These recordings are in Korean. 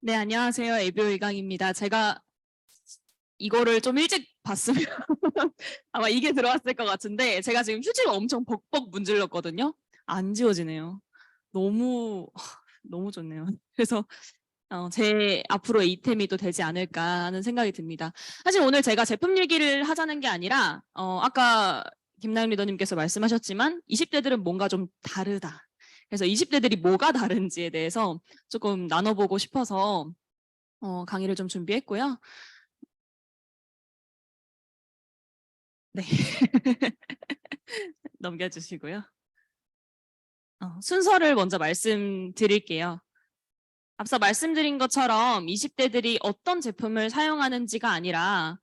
네, 안녕하세요. 에비오 이강입니다. 제가 이거를 좀 일찍 봤으면 아마 이게 들어왔을 것 같은데 제가 지금 휴지를 엄청 벅벅 문질렀거든요. 안 지워지네요. 너무 너무 좋네요. 그래서 제 앞으로 이템이 또 되지 않을까 하는 생각이 듭니다. 사실 오늘 제가 제품 얘기를 하자는 게 아니라 아까 김나영 리더님께서 말씀하셨지만 20대들은 뭔가 좀 다르다. 그래서 20대들이 뭐가 다른지에 대해서 조금 나눠보고 싶어서 강의를 좀 준비했고요. 네. 넘겨주시고요. 순서를 먼저 말씀드릴게요. 앞서 말씀드린 것처럼 20대들이 어떤 제품을 사용하는지가 아니라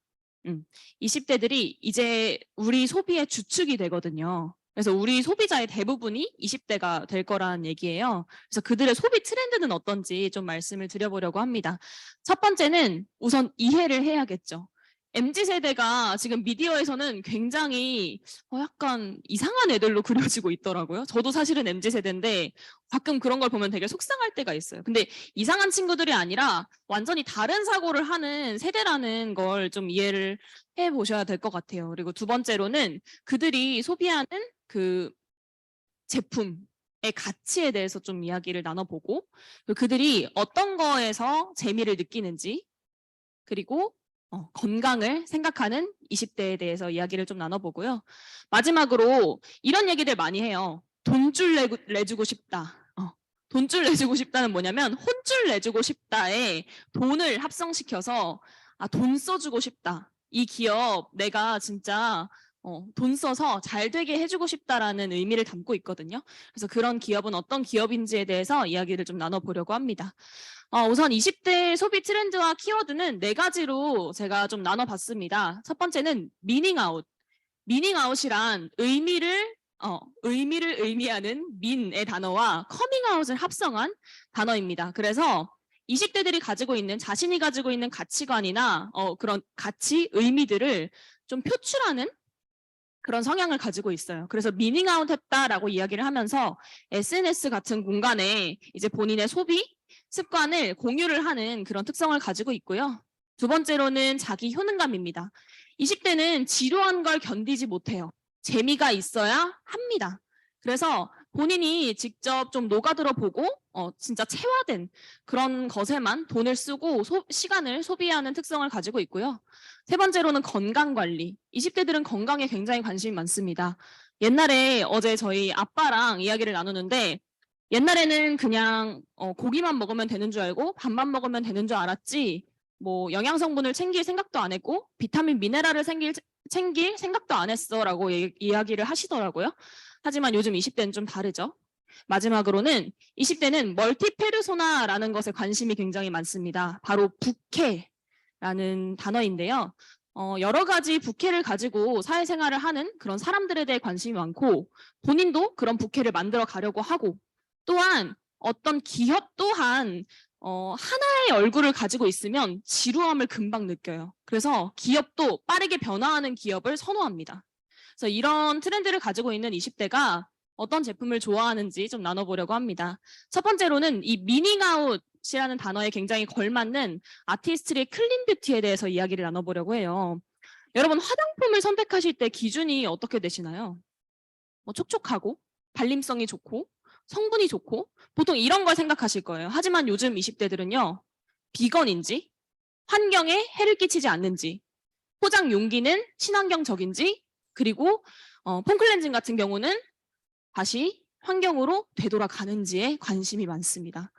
20대들이 이제 우리 소비의 주축이 되거든요. 그래서 우리 소비자의 대부분이 20대가 될 거라는 얘기예요. 그래서 그들의 소비 트렌드는 어떤지 좀 말씀을 드려보려고 합니다. 첫 번째는 우선 이해를 해야겠죠. MZ세대가 지금 미디어에서는 굉장히 약간 이상한 애들로 그려지고 있더라고요. 저도 사실은 MZ세대인데 가끔 그런 걸 보면 되게 속상할 때가 있어요. 근데 이상한 친구들이 아니라 완전히 다른 사고를 하는 세대라는 걸 좀 이해를 해보셔야 될 것 같아요. 그리고 두 번째로는 그들이 소비하는 그 제품의 가치에 대해서 좀 이야기를 나눠보고 그들이 어떤 거에서 재미를 느끼는지 그리고 건강을 생각하는 20대에 대해서 이야기를 좀 나눠보고요. 마지막으로 이런 얘기들 많이 해요. 돈줄 내주고 싶다. 돈줄 내주고 싶다는 뭐냐면 혼줄 내주고 싶다에 돈을 합성시켜서 돈 써주고 싶다. 이 기업 내가 진짜 돈 써서 잘 되게 해주고 싶다라는 의미를 담고 있거든요. 그래서 그런 기업은 어떤 기업인지에 대해서 이야기를 좀 나눠보려고 합니다. 우선 20대 소비 트렌드와 키워드는 네 가지로 제가 좀 나눠봤습니다. 첫 번째는 미닝아웃. 미닝아웃이란 의미를 의미하는 민의 단어와 커밍아웃을 합성한 단어입니다. 그래서 20대들이 가지고 있는 자신이 가지고 있는 가치관이나 그런 가치, 의미들을 좀 표출하는 그런 성향을 가지고 있어요. 그래서 미닝아웃 했다라고 이야기를 하면서 SNS 같은 공간에 이제 본인의 소비 습관을 공유를 하는 그런 특성을 가지고 있고요. 두 번째로는 자기 효능감입니다. 20대는 지루한 걸 견디지 못해요. 재미가 있어야 합니다. 그래서 본인이 직접 좀 녹아들어 보고 진짜 체화된 그런 것에만 돈을 쓰고 시간을 소비하는 특성을 가지고 있고요. 세 번째로는 건강관리. 20대들은 건강에 굉장히 관심이 많습니다. 옛날에 어제 저희 아빠랑 이야기를 나누는데 옛날에는 그냥 고기만 먹으면 되는 줄 알고 밥만 먹으면 되는 줄 알았지 뭐 영양성분을 챙길 생각도 안 했고 비타민 미네랄을 챙길 생각도 안 했어라고 이야기를 하시더라고요. 하지만 요즘 20대는 좀 다르죠. 마지막으로는 20대는 멀티페르소나라는 것에 관심이 굉장히 많습니다. 바로 부캐라는 단어인데요. 여러 가지 부캐를 가지고 사회생활을 하는 그런 사람들에 대해 관심이 많고 본인도 그런 부캐를 만들어 가려고 하고 또한 어떤 기업 또한 하나의 얼굴을 가지고 있으면 지루함을 금방 느껴요. 그래서 기업도 빠르게 변화하는 기업을 선호합니다. 그래서 이런 트렌드를 가지고 있는 20대가 어떤 제품을 좋아하는지 좀 나눠보려고 합니다. 첫 번째로는 이 미닝아웃이라는 단어에 굉장히 걸맞는 아티스트의 클린 뷰티에 대해서 이야기를 나눠보려고 해요. 여러분 화장품을 선택하실 때 기준이 어떻게 되시나요? 촉촉하고 발림성이 좋고 성분이 좋고 보통 이런 걸 생각하실 거예요. 하지만 요즘 20대들은요. 비건인지 환경에 해를 끼치지 않는지 포장 용기는 친환경적인지 그리고 폼클렌징 같은 경우는 다시 환경으로 되돌아가는지에 관심이 많습니다.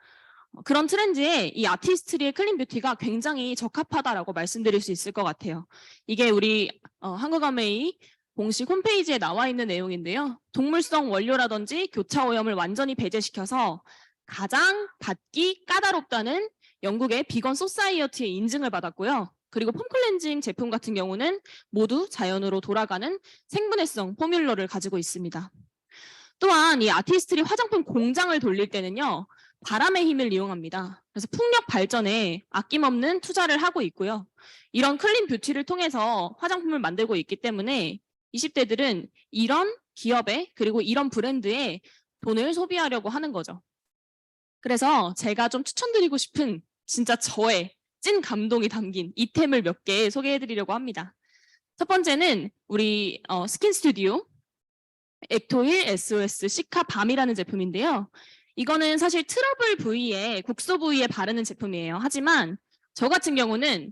그런 트렌드에 이 아티스트리의 클린 뷰티가 굉장히 적합하다라고 말씀드릴 수 있을 것 같아요. 이게 우리 한국아메이 공식 홈페이지에 나와 있는 내용인데요. 동물성 원료라든지 교차 오염을 완전히 배제시켜서 가장 닿기 까다롭다는 영국의 비건 소사이어티의 인증을 받았고요. 그리고 폼클렌징 제품 같은 경우는 모두 자연으로 돌아가는 생분해성 포뮬러를 가지고 있습니다. 또한 이 아티스트리 화장품 공장을 돌릴 때는요. 바람의 힘을 이용합니다. 그래서 풍력 발전에 아낌없는 투자를 하고 있고요. 이런 클린 뷰티를 통해서 화장품을 만들고 있기 때문에 20대들은 이런 기업에 그리고 이런 브랜드에 돈을 소비하려고 하는 거죠. 그래서 제가 좀 추천드리고 싶은 진짜 저의 찐 감동이 담긴 이템을 몇 개 소개해드리려고 합니다. 첫 번째는 우리 스킨 스튜디오 액토일 SOS 시카 밤이라는 제품인데요. 이거는 사실 트러블 부위에 국소 부위에 바르는 제품이에요. 하지만 저 같은 경우는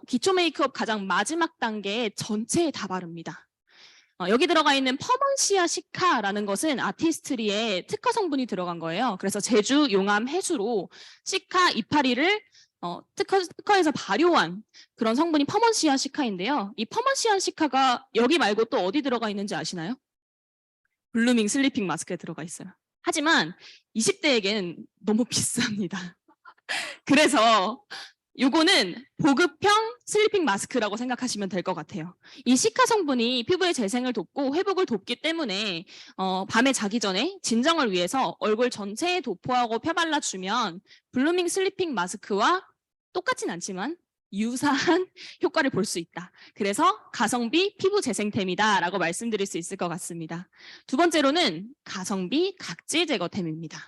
기초 메이크업 가장 마지막 단계 전체에 다 바릅니다. 여기 들어가 있는 퍼먼시아 시카라는 것은 아티스트리의 특허 성분이 들어간 거예요. 그래서 제주 용암 해수로 시카 이파리를 특허에서 발효한 그런 성분이 퍼먼시아 시카인데요. 이 퍼먼시아 시카가 여기 말고 또 어디 들어가 있는지 아시나요? 블루밍 슬리핑 마스크에 들어가 있어요. 하지만 20대에겐 너무 비쌉니다. 그래서 요거는 보급형 슬리핑 마스크라고 생각하시면 될 것 같아요. 이 시카 성분이 피부의 재생을 돕고 회복을 돕기 때문에 밤에 자기 전에 진정을 위해서 얼굴 전체에 도포하고 펴발라주면 블루밍 슬리핑 마스크와 똑같진 않지만 유사한 효과를 볼 수 있다. 그래서 가성비 피부 재생템이다라고 말씀드릴 수 있을 것 같습니다. 두 번째로는 가성비 각질 제거템입니다.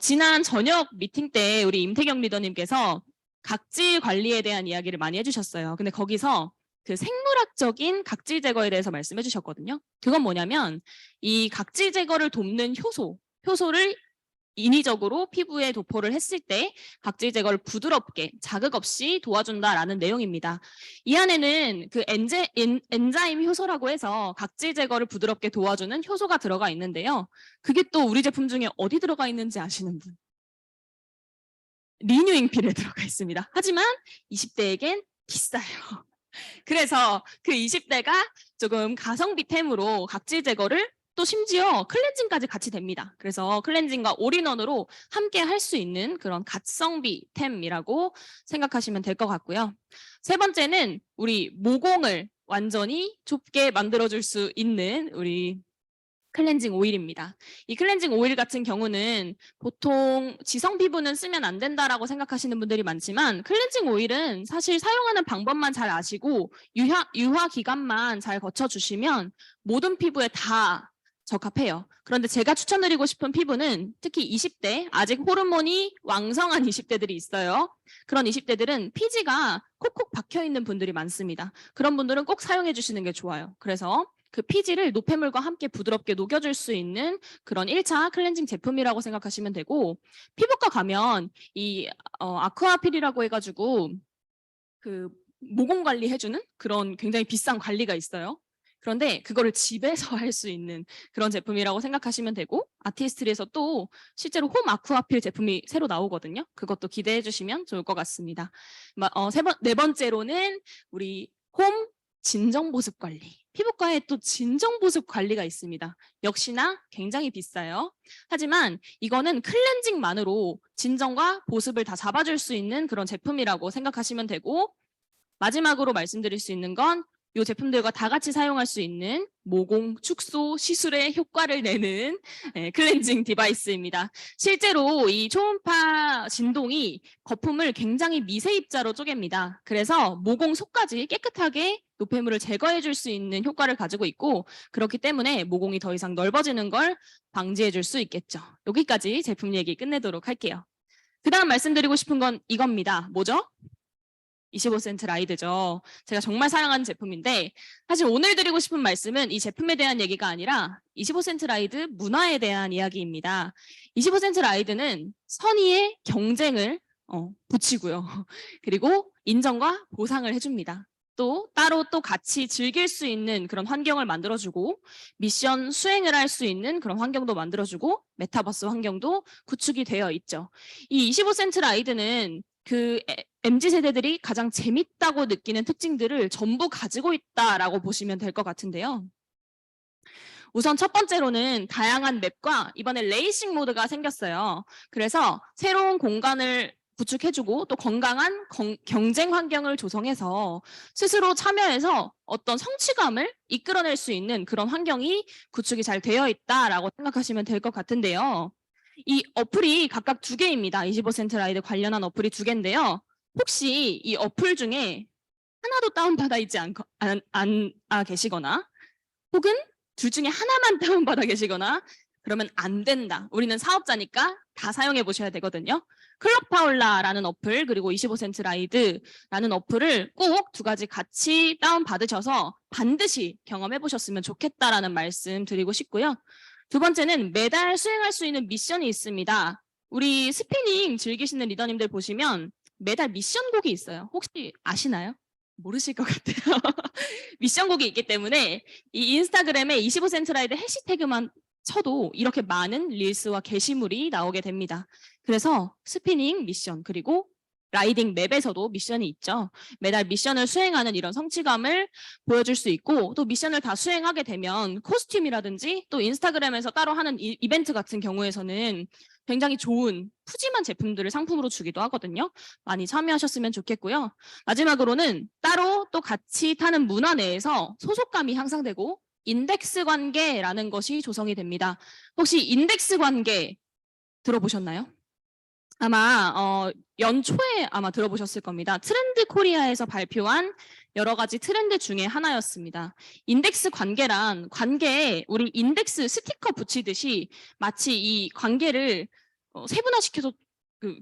지난 저녁 미팅 때 우리 임태경 리더님께서 각질 관리에 대한 이야기를 많이 해주셨어요. 근데 거기서 그 생물학적인 각질 제거에 대해서 말씀해 주셨거든요. 그건 뭐냐면 이 각질 제거를 돕는 효소를 인위적으로 피부에 도포를 했을 때 각질 제거를 부드럽게 자극 없이 도와준다라는 내용입니다. 이 안에는 그 엔자임 효소라고 해서 각질 제거를 부드럽게 도와주는 효소가 들어가 있는데요. 그게 또 우리 제품 중에 어디 들어가 있는지 아시는 분? 리뉴잉필에 들어가 있습니다. 하지만 20대에겐 비싸요. 그래서 그 20대가 조금 가성비템으로 각질 제거를 또 심지어 클렌징까지 같이 됩니다. 그래서 클렌징과 올인원으로 함께 할 수 있는 그런 가성비템이라고 생각하시면 될 것 같고요. 세 번째는 우리 모공을 완전히 좁게 만들어줄 수 있는 우리 클렌징 오일입니다. 이 클렌징 오일 같은 경우는 보통 지성 피부는 쓰면 안 된다라고 생각하시는 분들이 많지만 클렌징 오일은 사실 사용하는 방법만 잘 아시고 유화 기간만 잘 거쳐주시면 모든 피부에 다 적합해요. 그런데 제가 추천드리고 싶은 피부는 특히 20대, 아직 호르몬이 왕성한 20대들이 있어요. 그런 20대들은 피지가 콕콕 박혀있는 분들이 많습니다. 그런 분들은 꼭 사용해 주시는 게 좋아요. 그래서 그 피지를 노폐물과 함께 부드럽게 녹여줄 수 있는 그런 1차 클렌징 제품이라고 생각하시면 되고, 피부과 가면 이 아쿠아필이라고 해가지고 그 모공 관리 해주는 그런 굉장히 비싼 관리가 있어요. 그런데 그거를 집에서 할 수 있는 그런 제품이라고 생각하시면 되고, 아티스트리에서 또 실제로 홈 아쿠아필 제품이 새로 나오거든요. 그것도 기대해 주시면 좋을 것 같습니다. 네 번째로는 우리 홈 진정 보습 관리. 피부과에 또 진정 보습 관리가 있습니다. 역시나 굉장히 비싸요. 하지만 이거는 클렌징만으로 진정과 보습을 다 잡아줄 수 있는 그런 제품이라고 생각하시면 되고, 마지막으로 말씀드릴 수 있는 건 이 제품들과 다 같이 사용할 수 있는 모공 축소 시술에 효과를 내는 클렌징 디바이스입니다. 실제로 이 초음파 진동이 거품을 굉장히 미세 입자로 쪼갭니다. 그래서 모공 속까지 깨끗하게 노폐물을 제거해 줄 수 있는 효과를 가지고 있고, 그렇기 때문에 모공이 더 이상 넓어지는 걸 방지해 줄 수 있겠죠. 여기까지 제품 얘기 끝내도록 할게요. 그 다음 말씀드리고 싶은 건 이겁니다. 뭐죠? 25센트 라이드죠. 제가 정말 사랑하는 제품인데, 사실 오늘 드리고 싶은 말씀은 이 제품에 대한 얘기가 아니라 25센트 라이드 문화에 대한 이야기입니다. 25센트 라이드는 선의의 경쟁을 붙이고요. 그리고 인정과 보상을 해줍니다. 또 따로 또 같이 즐길 수 있는 그런 환경을 만들어주고, 미션 수행을 할 수 있는 그런 환경도 만들어주고, 메타버스 환경도 구축이 되어 있죠. 이 25센트 라이드는 그 MZ세대들이 가장 재밌다고 느끼는 특징들을 전부 가지고 있다라고 보시면 될 것 같은데요. 우선 첫 번째로는 다양한 맵과 이번에 레이싱 모드가 생겼어요. 그래서 새로운 공간을 구축해주고 또 건강한 경쟁 환경을 조성해서 스스로 참여해서 어떤 성취감을 이끌어낼 수 있는 그런 환경이 구축이 잘 되어 있다라고 생각하시면 될 것 같은데요. 이 어플이 각각 2개입니다. 25센트 라이드 관련한 어플이 2개인데요. 혹시 이 어플 중에 하나도 다운받아 있지 계시거나, 혹은 둘 중에 하나만 다운받아 계시거나, 그러면 안 된다. 우리는 사업자니까 다 사용해 보셔야 되거든요. 클럽 파울라라는 어플 그리고 25센트 라이드라는 어플을 꼭 두 가지 같이 다운받으셔서 반드시 경험해 보셨으면 좋겠다라는 말씀 드리고 싶고요. 두 번째는 매달 수행할 수 있는 미션이 있습니다. 우리 스피닝 즐기시는 리더님들 보시면 매달 미션곡이 있어요. 혹시 아시나요? 모르실 것 같아요. 미션곡이 있기 때문에 이 인스타그램에 25센트 라이드 해시태그만 쳐도 이렇게 많은 릴스와 게시물이 나오게 됩니다. 그래서 스피닝 미션 그리고 라이딩 맵에서도 미션이 있죠. 매달 미션을 수행하는 이런 성취감을 보여줄 수 있고 또 미션을 다 수행하게 되면 코스튬이라든지 또 인스타그램에서 따로 하는 이벤트 같은 경우에서는 굉장히 좋은 푸짐한 제품들을 상품으로 주기도 하거든요. 많이 참여하셨으면 좋겠고요. 마지막으로는 따로 또 같이 타는 문화 내에서 소속감이 향상되고 인덱스 관계라는 것이 조성이 됩니다. 혹시 인덱스 관계 들어보셨나요? 아마 연초에 아마 들어보셨을 겁니다. 트렌드 코리아에서 발표한 여러 가지 트렌드 중에 하나였습니다. 인덱스 관계란 관계에 우리 인덱스 스티커 붙이듯이 마치 이 관계를 세분화시켜서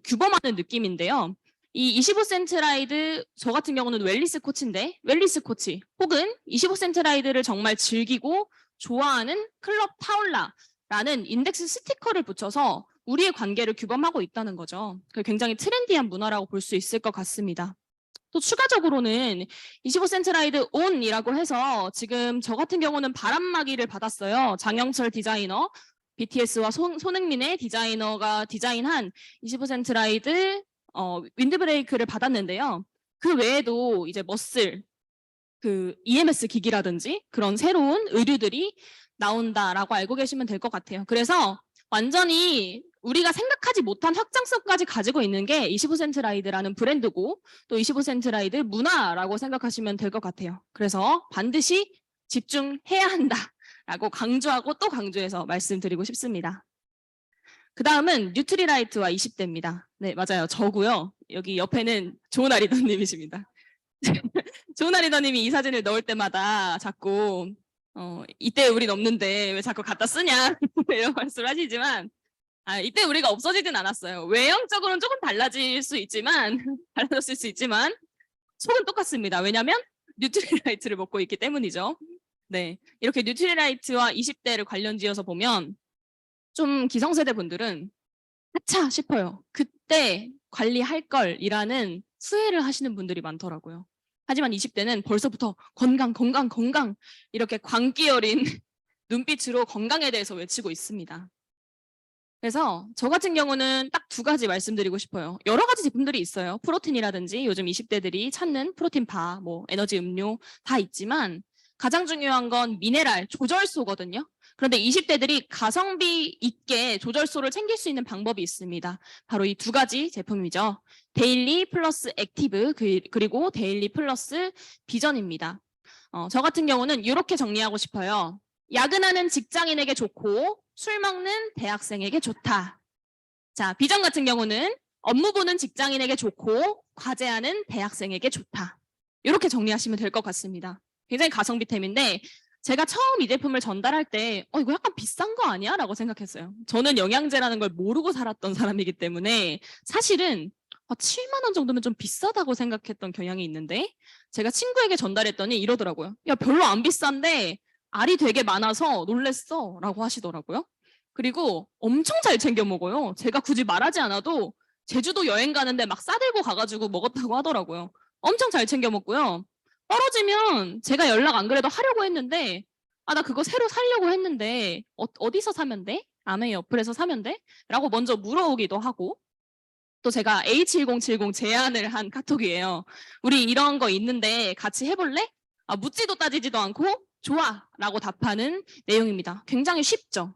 규범하는 느낌인데요. 이 25센트 라이드 저 같은 경우는 웰리스 코치인데 웰리스 코치 혹은 25센트 라이드를 정말 즐기고 좋아하는 클럽 파울라라는 인덱스 스티커를 붙여서 우리의 관계를 규범하고 있다는 거죠. 굉장히 트렌디한 문화라고 볼 수 있을 것 같습니다. 또 추가적으로는 25센트 라이드 온이라고 해서 지금 저 같은 경우는 바람막이를 받았어요. 장영철 디자이너, BTS와 손흥민의 디자이너가 디자인한 25센트 라이드 윈드브레이크를 받았는데요. 그 외에도 이제 머슬, EMS 기기라든지 그런 새로운 의류들이 나온다라고 알고 계시면 될 것 같아요. 그래서 완전히 우리가 생각하지 못한 확장성까지 가지고 있는 게 25센트 라이드라는 브랜드고 또 25센트 라이드 문화라고 생각하시면 될 것 같아요. 그래서 반드시 집중해야 한다라고 강조하고 또 강조해서 말씀드리고 싶습니다. 그 다음은 뉴트리라이트와 20대입니다. 네, 맞아요. 저고요. 여기 옆에는 조은아 리더님이십니다. 조은아 리더님이 이 사진을 넣을 때마다 자꾸 이때 우린 없는데 왜 자꾸 갖다 쓰냐 이런 말씀을 하시지만 이때 우리가 없어지진 않았어요. 외형적으로는 조금 달라질 수 있지만 달라졌을 수 있지만 속은 똑같습니다. 왜냐하면 뉴트리라이트를 먹고 있기 때문이죠. 네, 이렇게 뉴트리라이트와 20대를 관련 지어서 보면 좀 기성세대 분들은 아차 싶어요. 그때 관리할 걸이라는 후회를 하시는 분들이 많더라고요. 하지만 20대는 벌써부터 건강 이렇게 광기 어린 눈빛으로 건강에 대해서 외치고 있습니다. 그래서 저 같은 경우는 딱 두 가지 말씀드리고 싶어요. 여러 가지 제품들이 있어요. 프로틴이라든지 요즘 20대들이 찾는 프로틴 바, 에너지 음료 다 있지만 가장 중요한 건 미네랄, 조절소거든요. 그런데 20대들이 가성비 있게 조절소를 챙길 수 있는 방법이 있습니다. 바로 이 두 가지 제품이죠. 데일리 플러스 액티브 그리고 데일리 플러스 비전입니다. 저 같은 경우는 이렇게 정리하고 싶어요. 야근하는 직장인에게 좋고 술 먹는 대학생에게 좋다. 자, 비전 같은 경우는 업무 보는 직장인에게 좋고 과제하는 대학생에게 좋다. 이렇게 정리하시면 될 것 같습니다. 굉장히 가성비템인데 제가 처음 이 제품을 전달할 때 이거 약간 비싼 거 아니야? 라고 생각했어요. 저는 영양제라는 걸 모르고 살았던 사람이기 때문에 사실은 7만 원 정도면 좀 비싸다고 생각했던 경향이 있는데 제가 친구에게 전달했더니 이러더라고요. 야, 별로 안 비싼데 알이 되게 많아서 놀랬어 라고 하시더라고요. 그리고 엄청 잘 챙겨 먹어요. 제가 굳이 말하지 않아도 제주도 여행 가는데 막 싸들고 가가지고 먹었다고 하더라고요. 엄청 잘 챙겨 먹고요. 떨어지면 제가 연락 안 그래도 하려고 했는데 나 그거 새로 사려고 했는데 어디서 사면 돼? 아메이 어플에서 사면 돼? 라고 먼저 물어오기도 하고 또 제가 A7070 제안을 한 카톡이에요. 우리 이런 거 있는데 같이 해볼래? 묻지도 따지지도 않고 좋아 라고 답하는 내용입니다. 굉장히 쉽죠.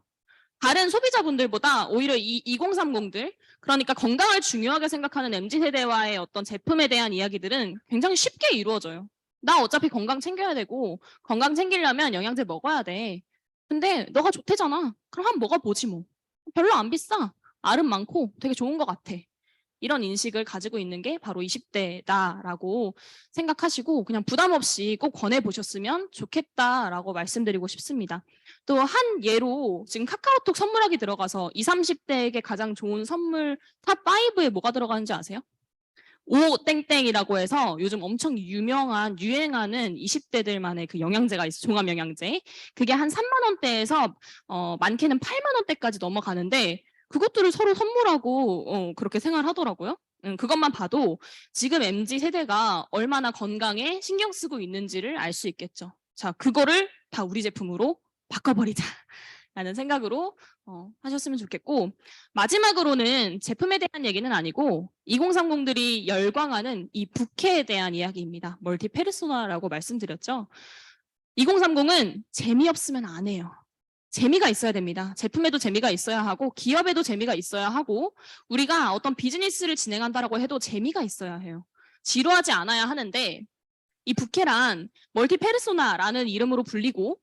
다른 소비자분들보다 오히려 이 2030들 그러니까 건강을 중요하게 생각하는 MZ세대와의 어떤 제품에 대한 이야기들은 굉장히 쉽게 이루어져요. 나 어차피 건강 챙겨야 되고 건강 챙기려면 영양제 먹어야 돼. 근데 너가 좋대잖아. 그럼 한번 먹어보지 뭐. 별로 안 비싸. 알은 많고 되게 좋은 것 같아. 이런 인식을 가지고 있는 게 바로 20대다라고 생각하시고 그냥 부담 없이 꼭 권해보셨으면 좋겠다라고 말씀드리고 싶습니다. 또 한 예로 지금 카카오톡 선물하기 들어가서 20, 30대에게 가장 좋은 선물 탑 5에 뭐가 들어가는지 아세요? 오땡땡이라고 해서 요즘 엄청 유행하는 20대들만의 그 영양제가 있어요. 종합 영양제. 그게 한 3만 원대에서 많게는 8만 원대까지 넘어가는데 그것들을 서로 선물하고 그렇게 생활하더라고요. 그것만 봐도 지금 MZ 세대가 얼마나 건강에 신경 쓰고 있는지를 알 수 있겠죠. 자, 그거를 다 우리 제품으로 바꿔버리자. 라는 생각으로 하셨으면 좋겠고, 마지막으로는 제품에 대한 얘기는 아니고 2030들이 열광하는 이 부캐에 대한 이야기입니다. 멀티페르소나라고 말씀드렸죠. 2030은 재미없으면 안 해요. 재미가 있어야 됩니다. 제품에도 재미가 있어야 하고 기업에도 재미가 있어야 하고 우리가 어떤 비즈니스를 진행한다라고 해도 재미가 있어야 해요. 지루하지 않아야 하는데 이 부캐란 멀티페르소나라는 이름으로 불리고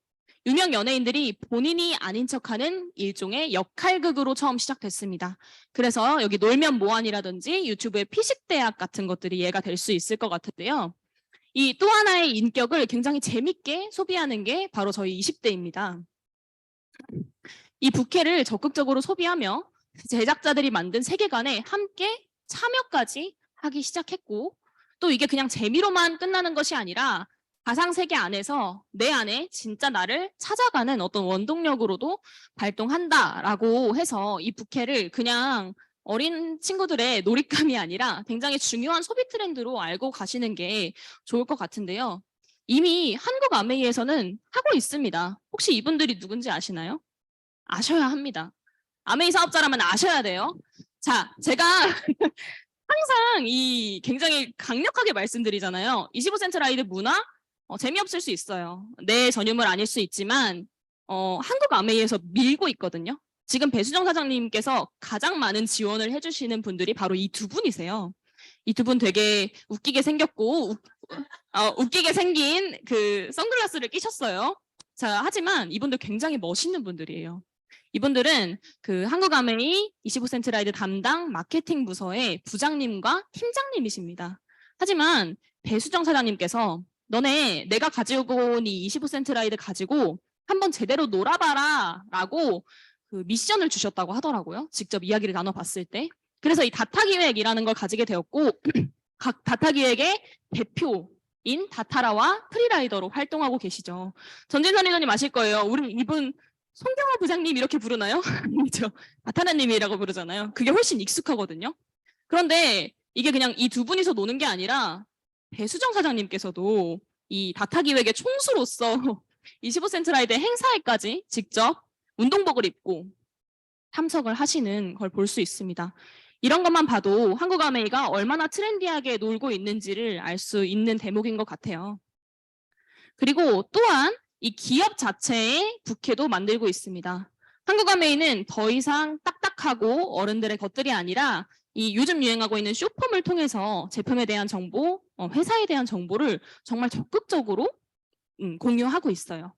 유명 연예인들이 본인이 아닌 척하는 일종의 역할극으로 처음 시작됐습니다. 그래서 여기 놀면 뭐하니라든지 유튜브의 피식대학 같은 것들이 예가 될 수 있을 것 같은데요. 이 또 하나의 인격을 굉장히 재밌게 소비하는 게 바로 저희 20대입니다. 이 부캐를 적극적으로 소비하며 제작자들이 만든 세계관에 함께 참여까지 하기 시작했고 또 이게 그냥 재미로만 끝나는 것이 아니라 가상세계 안에서 내 안에 진짜 나를 찾아가는 어떤 원동력으로도 발동한다라고 해서 이 부캐를 그냥 어린 친구들의 놀잇감이 아니라 굉장히 중요한 소비 트렌드로 알고 가시는 게 좋을 것 같은데요. 이미 한국 아메이에서는 하고 있습니다. 혹시 이분들이 누군지 아시나요? 아셔야 합니다. 아메이 사업자라면 아셔야 돼요. 자, 제가 항상 이 굉장히 강력하게 말씀드리잖아요. 25센트 라이드 문화 재미없을 수 있어요. 내 전유물 아닐 수 있지만 한국 아메이에서 밀고 있거든요. 지금 배수정 사장님께서 가장 많은 지원을 해주시는 분들이 바로 이 두 분이세요. 이 두 분 되게 웃기게 생겼고 웃기게 생긴 그 선글라스를 끼셨어요. 자, 하지만 이분들 굉장히 멋있는 분들이에요. 이분들은 그 한국 아메이 25센트 라이드 담당 마케팅 부서의 부장님과 팀장님이십니다. 하지만 배수정 사장님께서 너네 내가 가지고 온 이 25센트 라이드 가지고 한번 제대로 놀아봐라 라고 그 미션을 주셨다고 하더라고요. 직접 이야기를 나눠봤을 때. 그래서 이 다타기획이라는 걸 가지게 되었고 각 다타기획의 대표인 다타라와 프리라이더로 활동하고 계시죠. 전진선 리더님 아실 거예요. 우리 이분 송경호 부장님 이렇게 부르나요? 그렇죠. 다타라님이라고 부르잖아요. 그게 훨씬 익숙하거든요. 그런데 이게 그냥 이 두 분이서 노는 게 아니라 배수정 사장님께서도 이 다타기획의 총수로서 25센트 라이드 행사에까지 직접 운동복을 입고 참석을 하시는 걸 볼 수 있습니다. 이런 것만 봐도 한국 아메이가 얼마나 트렌디하게 놀고 있는지를 알 수 있는 대목인 것 같아요. 그리고 또한 이 기업 자체의 부캐도 만들고 있습니다. 한국 아메이는 더 이상 딱딱하고 어른들의 것들이 아니라 이 요즘 유행하고 있는 쇼폼을 통해서 제품에 대한 정보, 회사에 대한 정보를 정말 적극적으로 공유하고 있어요.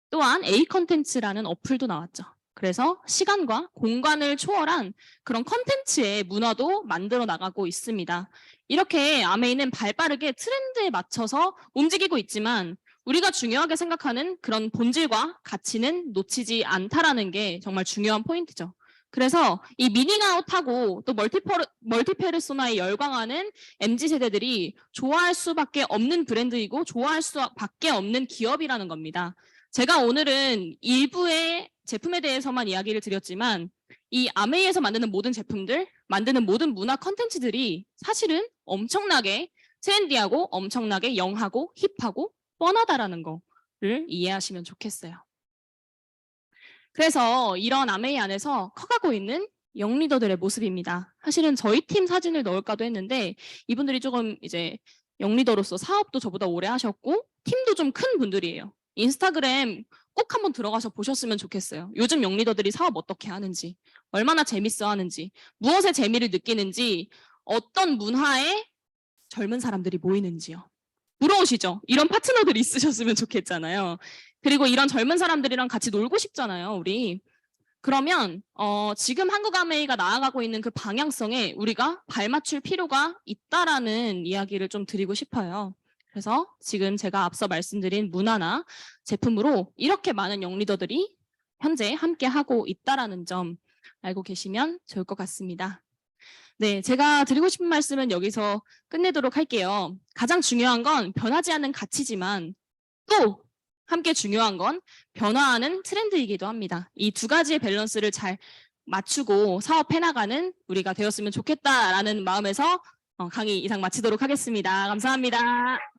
또한 A 컨텐츠라는 어플도 나왔죠. 그래서 시간과 공간을 초월한 그런 컨텐츠의 문화도 만들어 나가고 있습니다. 이렇게 아메이는 발빠르게 트렌드에 맞춰서 움직이고 있지만 우리가 중요하게 생각하는 그런 본질과 가치는 놓치지 않다라는 게 정말 중요한 포인트죠. 그래서 이 미닝아웃하고 또 멀티페르소나에 열광하는 MZ세대들이 좋아할 수밖에 없는 브랜드이고 좋아할 수밖에 없는 기업이라는 겁니다. 제가 오늘은 일부의 제품에 대해서만 이야기를 드렸지만 이 아메이에서 만드는 모든 제품들, 만드는 모든 문화 컨텐츠들이 사실은 엄청나게 트렌디하고 엄청나게 영하고 힙하고 뻔하다라는 거를 이해하시면 좋겠어요. 그래서 이런 아메이 안에서 커가고 있는 영리더들의 모습입니다. 사실은 저희 팀 사진을 넣을까도 했는데 이분들이 조금 이제 영리더로서 사업도 저보다 오래 하셨고 팀도 좀 큰 분들이에요. 인스타그램 꼭 한번 들어가서 보셨으면 좋겠어요. 요즘 영리더들이 사업 어떻게 하는지, 얼마나 재밌어 하는지, 무엇에 재미를 느끼는지, 어떤 문화에 젊은 사람들이 모이는지요. 부러우시죠? 이런 파트너들이 있으셨으면 좋겠잖아요. 그리고 이런 젊은 사람들이랑 같이 놀고 싶잖아요, 우리. 그러면 지금 한국아메이가 나아가고 있는 그 방향성에 우리가 발맞출 필요가 있다라는 이야기를 좀 드리고 싶어요. 그래서 지금 제가 앞서 말씀드린 문화나 제품으로 이렇게 많은 영리더들이 현재 함께 하고 있다라는 점 알고 계시면 좋을 것 같습니다. 네, 제가 드리고 싶은 말씀은 여기서 끝내도록 할게요. 가장 중요한 건 변하지 않는 가치지만 또 함께 중요한 건 변화하는 트렌드이기도 합니다. 이 두 가지의 밸런스를 잘 맞추고 사업해 나가는 우리가 되었으면 좋겠다라는 마음에서 강의 이상 마치도록 하겠습니다. 감사합니다.